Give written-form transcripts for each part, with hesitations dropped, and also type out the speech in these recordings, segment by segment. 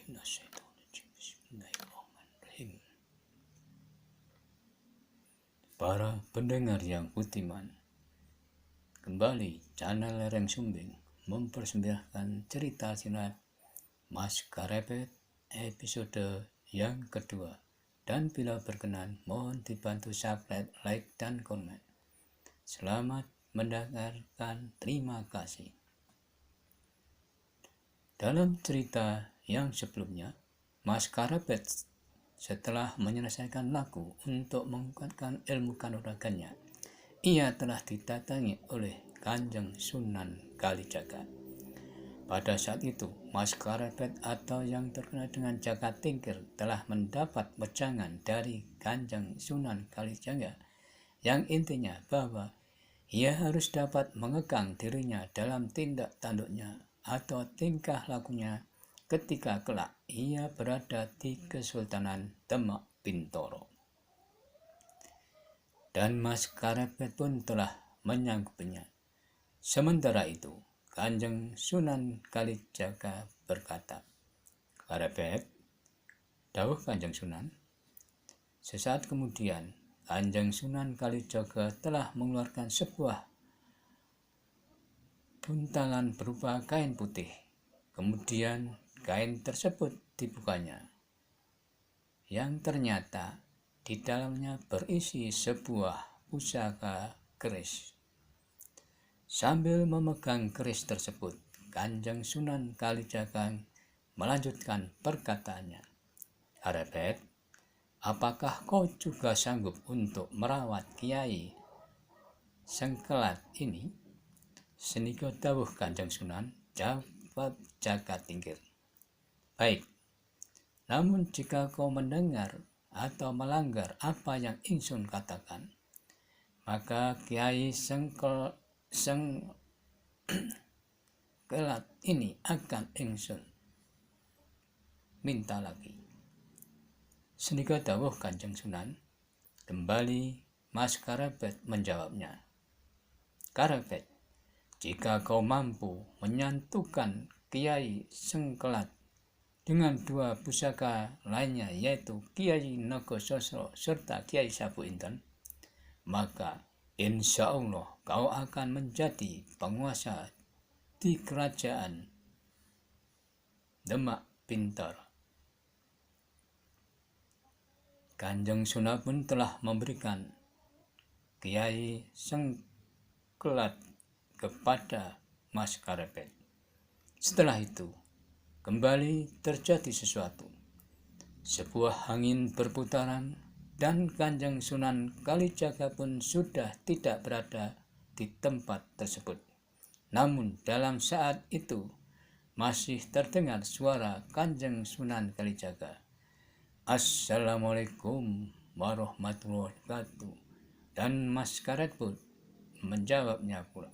minasyaitonirrajim. Bismillahirrahmanirrahim. Para pendengar yang budiman, kembali channel Lereng Sumbing mempersembahkan cerita silat Mas Karepet episode yang kedua. Dan bila berkenan, mohon dibantu subscribe, like, dan komen. Selamat mendengarkan, terima kasih. Dalam cerita yang sebelumnya, Mas Karepet setelah menyelesaikan laku untuk menguatkan ilmu kanuragannya, ia telah didatangi oleh Kanjeng Sunan Kalijaga. Pada saat itu, Mas Karepet atau yang terkenal dengan Jaka Tingkir telah mendapat wejangan dari Kanjeng Sunan Kalijaga yang intinya bahwa ia harus dapat mengekang dirinya dalam tindak tanduknya atau tingkah lakunya ketika kelak ia berada di Kesultanan Demak Bintoro. Dan Mas Karepet pun telah menyanggupinya. Sementara itu, Kanjeng Sunan Kalijaga berkata, "Karepet," dawuh Kanjeng Sunan. Sesaat kemudian, Kanjeng Sunan Kalijaga telah mengeluarkan sebuah buntalan berupa kain putih. Kemudian kain tersebut dibukanya, yang ternyata di dalamnya berisi sebuah pusaka keris. Sambil memegang keris tersebut, Kanjeng Sunan Kalijaga melanjutkan perkataannya, "Karepet, apakah kau juga sanggup untuk merawat Kiai Sengkelat ini?" Senika dawuh Kanjeng Sunan, jawab Jaka Tingkir, "Baik, namun jika kau mendengar atau melanggar apa yang ingsun katakan, maka Kiai Sengkelat ini akan ingsun minta lagi." Senika dawuh Kanjeng Sunan. Kembali Mas Karepet menjawabnya, "Karepet, jika kau mampu menyatukan Kiai Sengkelat dengan dua pusaka lainnya, yaitu Kiai Nogososro serta Kiai Sapu Inten, maka insya Allah kau akan menjadi penguasa di kerajaan Demak Bintoro." Kanjeng Sunan pun telah memberikan Kiai Sengkelat kepada Mas Karepet. Setelah itu, kembali terjadi sesuatu. Sebuah angin berputaran dan Kanjeng Sunan Kalijaga pun sudah tidak berada di tempat tersebut. Namun dalam saat itu masih terdengar suara Kanjeng Sunan Kalijaga, "Assalamualaikum warahmatullahi wabarakatuh." Dan Mas Karepet pun menjawabnya pula,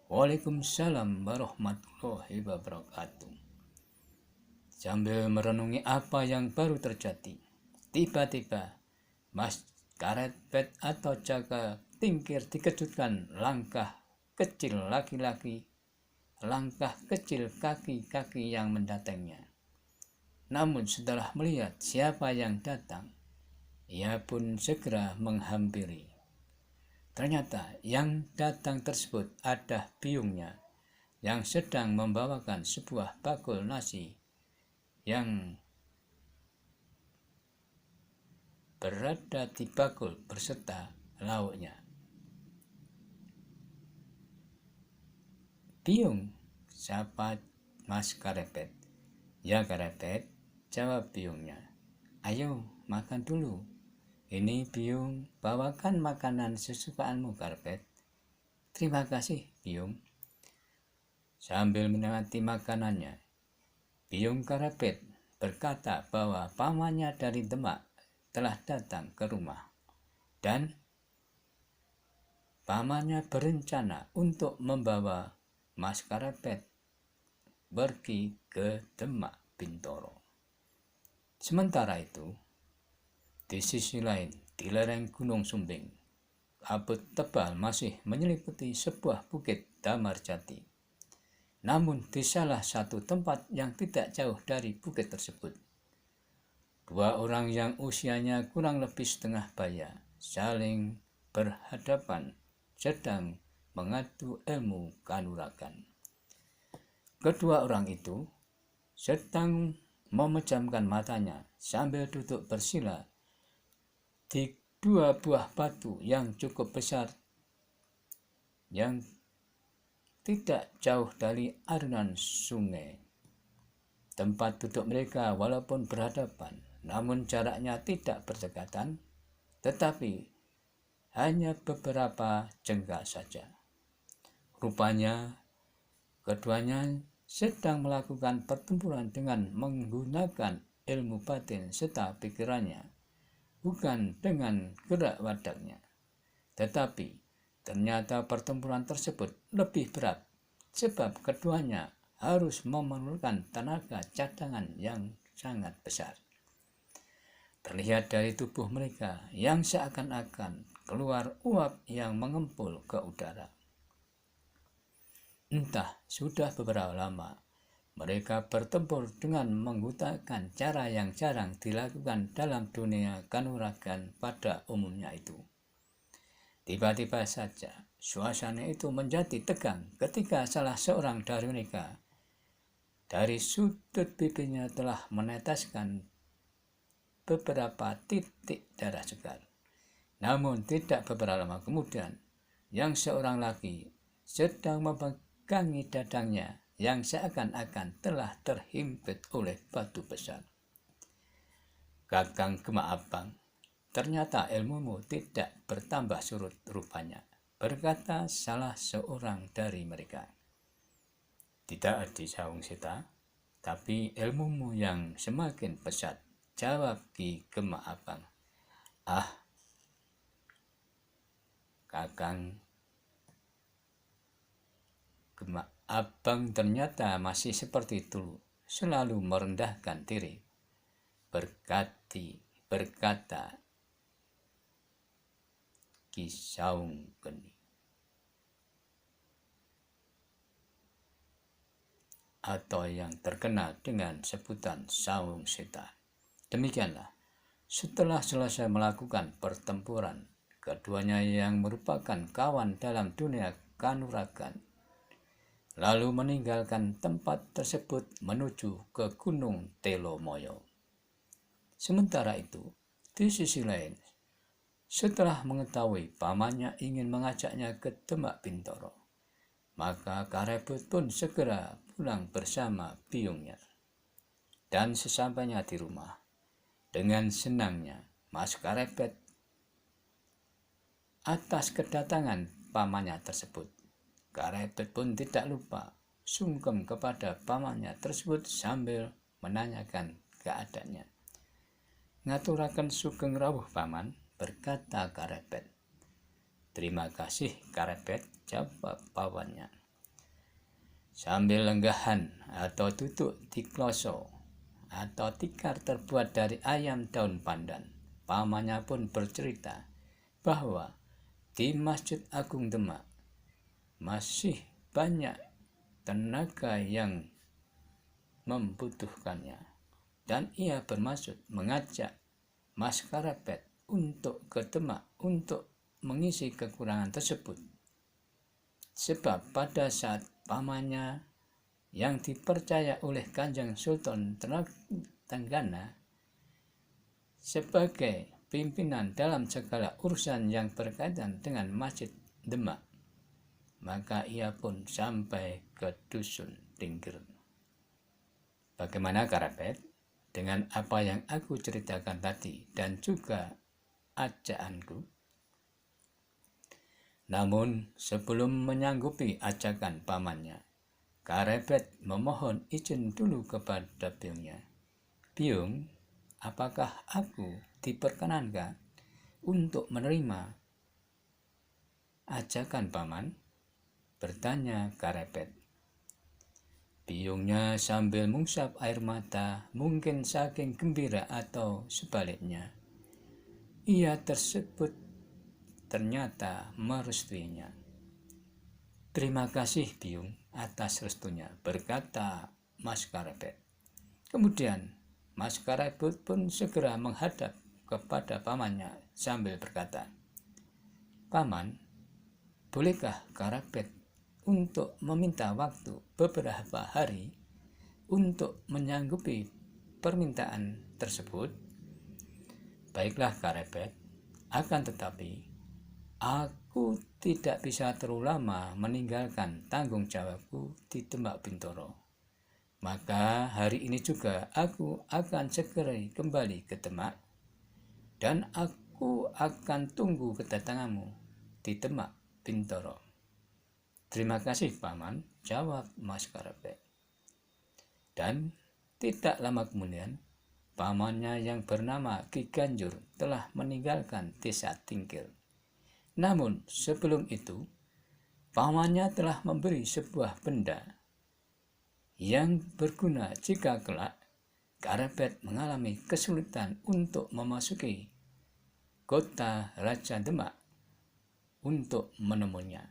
"Waalaikumsalam warahmatullahi wabarakatuh." Sambil merenungi apa yang baru terjadi, tiba-tiba Mas Karepet atau Jaka Tingkir dikejutkan langkah kecil kaki-kaki yang mendatanginya. Namun setelah melihat siapa yang datang, ia pun segera menghampiri. Ternyata yang datang tersebut ada biungnya yang sedang membawakan sebuah bakul nasi yang berada di bakul berserta lauknya. "Biung?" sapa Mas Karepet. "Ya Karepet," jawab biungnya. "Ayo makan dulu. Ini biung bawakan makanan sesukaanmu Karepet." "Terima kasih biung." Sambil menikmati makanannya, biung Karepet berkata bahwa pamannya dari Demak telah datang ke rumah dan pamannya berencana untuk membawa Mas Karepet pergi ke Demak Bintoro. Sementara itu, di sisi lain, di lereng Gunung Sumbing, kabut tebal masih menyelimuti sebuah bukit Damarjati. namun di salah satu tempat yang tidak jauh dari bukit tersebut. Dua orang yang usianya kurang lebih setengah baya saling berhadapan sedang mengadu ilmu kanuragan. Kedua orang itu sedang memejamkan matanya sambil duduk bersila di dua buah batu yang cukup besar yang tidak jauh dari aliran sungai. Tempat duduk mereka walaupun berhadapan, namun jaraknya tidak berdekatan, tetapi hanya beberapa jengkal saja. Rupanya keduanya sedang melakukan pertempuran dengan menggunakan ilmu batin serta pikirannya, bukan dengan gerak wadaknya. Tetapi ternyata pertempuran tersebut lebih berat, sebab keduanya harus memerlukan tenaga cadangan yang sangat besar. Terlihat dari tubuh mereka yang seakan-akan keluar uap yang mengempul ke udara. Entah sudah beberapa lama mereka bertempur dengan menggunakan cara yang jarang dilakukan dalam dunia kanuragan pada umumnya itu. Tiba-tiba saja suasana itu menjadi tegang ketika salah seorang dari mereka dari sudut bibirnya telah meneteskan beberapa titik darah segar. Namun tidak beberapa lama kemudian, yang seorang laki sedang memegangi dadangnya yang seakan-akan telah terhimpit oleh batu besar. "Kakang Gema Abang, ternyata ilmumu tidak bertambah surut rupanya," berkata salah seorang dari mereka. "Tidak, Adi Sawung Seta, tapi ilmumu yang semakin pesat," jawab Ki Gema Abang. "Ah, Kakang Gema Abang ternyata masih seperti dulu, selalu merendahkan diri," berkata Ki Sawung Geni, atau yang terkenal dengan sebutan Sawung Seta. Demikianlah, setelah selesai melakukan pertempuran, keduanya yang merupakan kawan dalam dunia kanuragan lalu meninggalkan tempat tersebut menuju ke Gunung Telomoyo. Sementara itu, di sisi lain, setelah mengetahui pamannya ingin mengajaknya ke Demak Bintoro, maka Karebut pun segera pulang bersama biungnya. Dan sesampainya di rumah, dengan senangnya Mas Karebet atas kedatangan pamannya tersebut. Karebet pun tidak lupa sungkem kepada pamannya tersebut sambil menanyakan keadaannya. "Ngaturaken sugeng rawuh paman," berkata Karebet. "Terima kasih Karebet," jawab pamannya. Sambil lenggahan atau duduk di kloso atau tikar terbuat dari ayam daun pandan, pamannya pun bercerita bahwa di Masjid Agung Demak masih banyak tenaga yang membutuhkannya, dan ia bermaksud mengajak Mas Karebet untuk ke Demak untuk mengisi kekurangan tersebut. Sebab pada saat pamannya yang dipercaya oleh Kanjeng Sultan Tenggana sebagai pimpinan dalam segala urusan yang berkaitan dengan Masjid Demak, maka ia pun sampai ke dusun Tinggir. Bagaimana Karebet dengan apa yang aku ceritakan tadi dan juga ajakanku? Namun sebelum menyanggupi ajakan pamannya, Karebet memohon izin dulu kepada biungnya. "Biung, apakah aku diperkenankan untuk menerima ajakan paman?" bertanya Karebet. Biungnya sambil mengusap air mata, mungkin saking gembira atau sebaliknya, ia tersebut ternyata merestuinya. Terima kasih Biung atas restunya, berkata Maskarepet. Kemudian Maskarepet pun segera menghadap kepada pamannya sambil berkata, "Paman, bolehkah Karapet untuk meminta waktu beberapa hari untuk menyanggupi permintaan tersebut?" "Baiklah Karapet, akan tetapi aku tidak bisa terlalu lama meninggalkan tanggung jawabku di Demak Bintoro. Maka hari ini juga aku akan segera kembali ke Demak dan aku akan tunggu kedatanganmu di Demak Bintoro." "Terima kasih Paman," jawab Maskarepet. Dan tidak lama kemudian, pamannya yang bernama Ki Ganjur telah meninggalkan desa Tingkil. Namun sebelum itu, pamannya telah memberi sebuah benda yang berguna jika kelak Karapet mengalami kesulitan untuk memasuki kota Raja Demak untuk menemunya.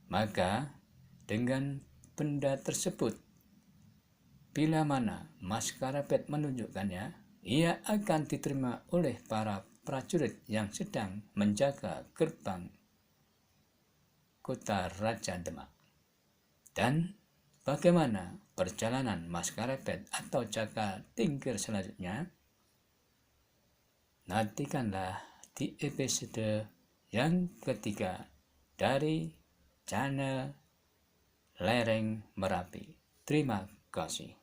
Maka dengan benda tersebut, bila mana Maskarepet menunjukkannya, ia akan diterima oleh para prajurit yang sedang menjaga gerbang kota Raja Demak. Dan bagaimana perjalanan Maskarepet atau Jaka Tingkir selanjutnya? Nantikanlah di episode yang ketiga dari channel Lereng Merapi. Terima kasih.